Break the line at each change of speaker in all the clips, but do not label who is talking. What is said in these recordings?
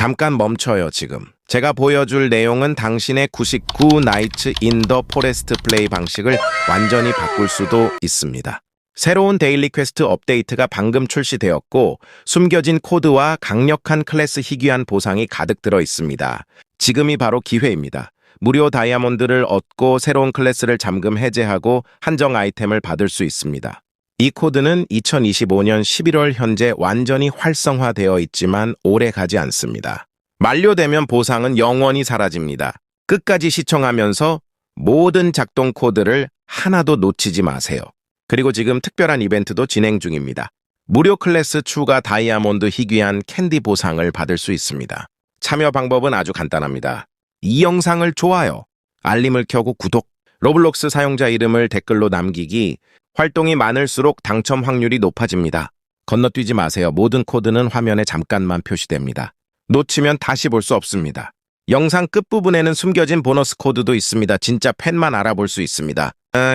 잠깐 멈춰요, 지금. 제가 보여줄 내용은 당신의 99 나이츠 인 더 포레스트 플레이 방식을 완전히 바꿀 수도 있습니다. 새로운 데일리 퀘스트 업데이트가 방금 출시되었고 숨겨진 코드와 강력한 클래스 희귀한 보상이 가득 들어 있습니다. 지금이 바로 기회입니다. 무료 다이아몬드를 얻고 새로운 클래스를 잠금 해제하고 한정 아이템을 받을 수 있습니다. 이 코드는 2025년 11월 현재 완전히 활성화되어 있지만 오래 가지 않습니다. 만료되면 보상은 영원히 사라집니다. 끝까지 시청하면서 모든 작동 코드를 하나도 놓치지 마세요. 그리고 지금 특별한 이벤트도 진행 중입니다. 무료 클래스 추가 다이아몬드 희귀한 캔디 보상을 받을 수 있습니다. 참여 방법은 아주 간단합니다. 이 영상을 좋아요, 알림을 켜고 구독, 로블록스 사용자 이름을 댓글로 남기기, 활동이 많을수록 당첨 확률이 높아집니다. 건너뛰지 마세요. 모든 코드는 화면에 잠깐만 표시됩니다. 놓치면 다시 볼 수 없습니다. 영상 끝부분에는 숨겨진 보너스 코드도 있습니다. 진짜 팬만 알아볼 수 있습니다.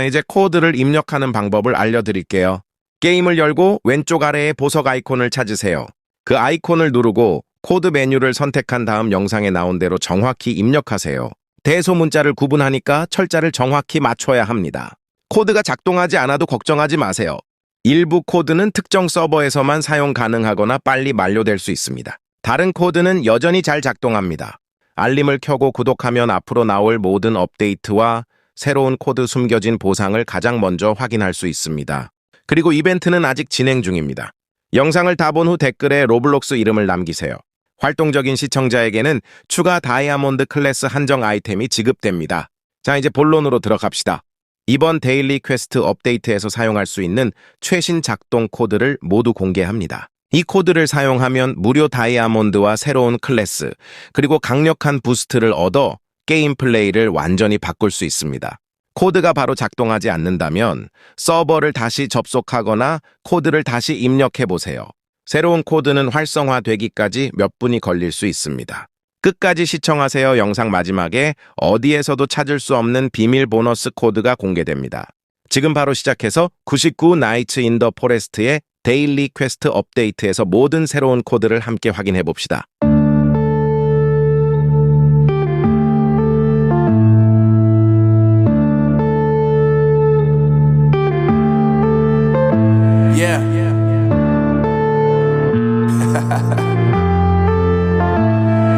이제 코드를 입력하는 방법을 알려드릴게요. 게임을 열고 왼쪽 아래에 보석 아이콘을 찾으세요. 그 아이콘을 누르고 코드 메뉴를 선택한 다음 영상에 나온 대로 정확히 입력하세요. 대소문자를 구분하니까 철자를 정확히 맞춰야 합니다. 코드가 작동하지 않아도 걱정하지 마세요. 일부 코드는 특정 서버에서만 사용 가능하거나 빨리 만료될 수 있습니다. 다른 코드는 여전히 잘 작동합니다. 알림을 켜고 구독하면 앞으로 나올 모든 업데이트와 새로운 코드 숨겨진 보상을 가장 먼저 확인할 수 있습니다. 그리고 이벤트는 아직 진행 중입니다. 영상을 다 본 후 댓글에 로블록스 이름을 남기세요. 활동적인 시청자에게는 추가 다이아몬드 클래스 한정 아이템이 지급됩니다. 자, 이제 본론으로 들어갑시다. 이번 데일리 퀘스트 업데이트에서 사용할 수 있는 최신 작동 코드를 모두 공개합니다. 이 코드를 사용하면 무료 다이아몬드와 새로운 클래스, 그리고 강력한 부스트를 얻어 게임 플레이를 완전히 바꿀 수 있습니다. 코드가 바로 작동하지 않는다면 서버를 다시 접속하거나 코드를 다시 입력해보세요. 새로운 코드는 활성화되기까지 몇 분이 걸릴 수 있습니다. 끝까지 시청하세요. 영상 마지막에 어디에서도 찾을 수 없는 비밀 보너스 코드가 공개됩니다. 지금 바로 시작해서 99 나이츠 인 더 포레스트의 데일리 퀘스트 업데이트에서 모든 새로운 코드를 함께 확인해 봅시다.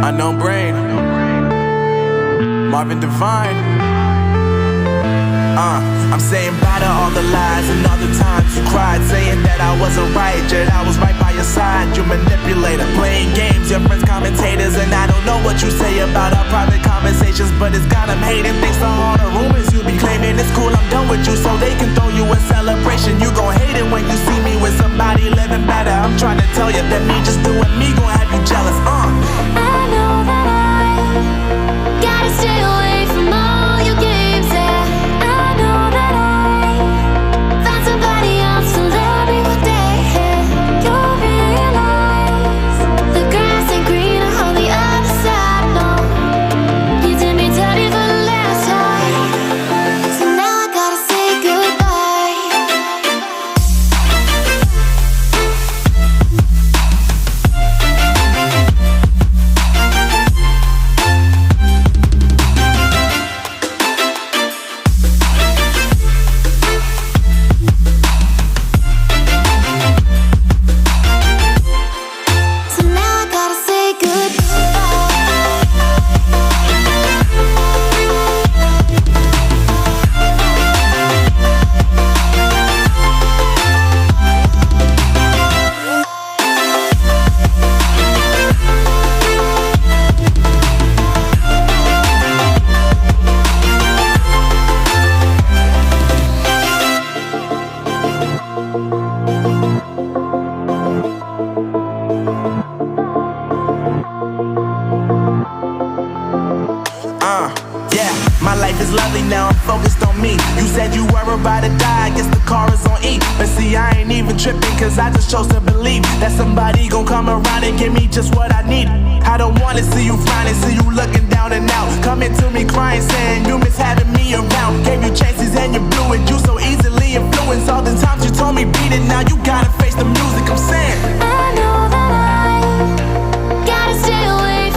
Unknown brain, Marvin Divine. I'm saying bye to all the lies and all the times you cried, saying that I wasn't right, yet I was right by your side. You manipulator, playing games, your friends commentators, and I don't know what you say about our private conversations, but it's got them hating. Thanks to all the rumors you be claiming, it's cool, I'm done with you, so they can throw you a celebration. You gon' hate it when you see me with somebody living better. I'm trying to tell you that me just doing me gon' have you jealous.
I know that I gotta stay away from all your games, yeah. I know that I found somebody else to love me one day, yeah. You'll realize the grass ain't greener on the other side, no. You did me dirty for the last time, so now I gotta say goodbye. So now I gotta say goodbye.
Yeah, my life is lovely now, I'm focused on me. You said you were about to die, I guess the car is on E. But see, I ain't even tripping, cause I just chose to believe that somebody gon' come around and give me just what I need. I don't wanna see you frowning, see you looking down and out, coming to me crying, saying you miss having me around. Gave you chances and you blew it, you so easily influenced. All the times you told me beat it, now you gotta face the music. I'm saying
I know that I gotta stay away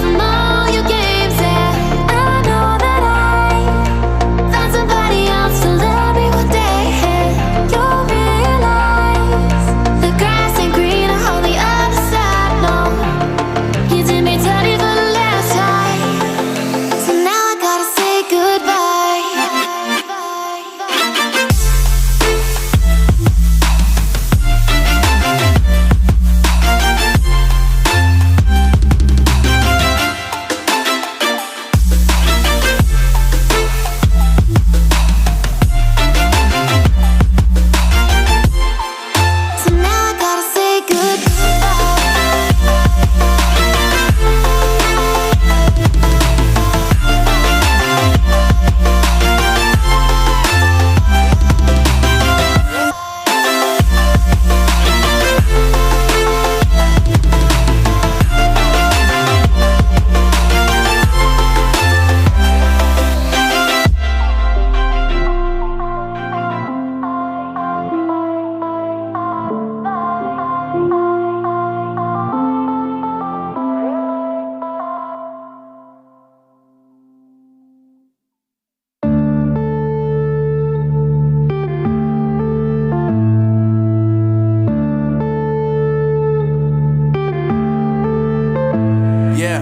Yeah.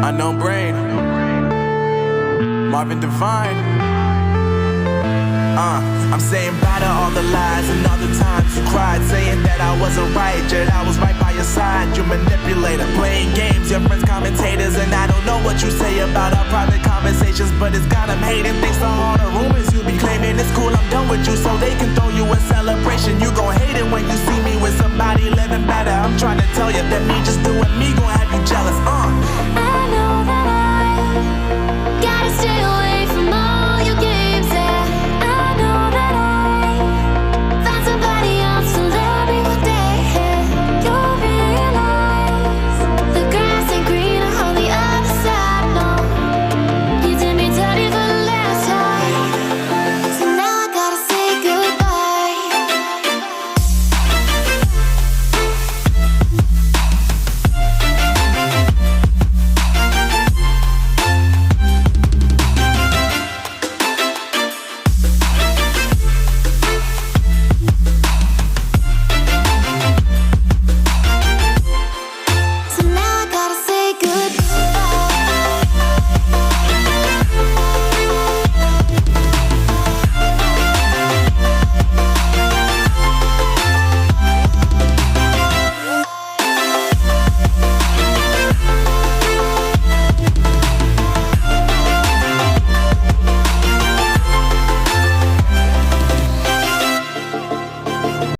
Unknown Brain, Marvin Devine. I'm saying bye to all the lies and all the times you cried, saying that I wasn't right, yet I was right by your side. You manipulator, playing games, your friends commentators, and I don't know what you say about our private conversations, but it's got them hating. Thanks to all the rumors you be claiming, it's cool, I'm done with you, so they can throw you a celebration. You gon' hate it when you see me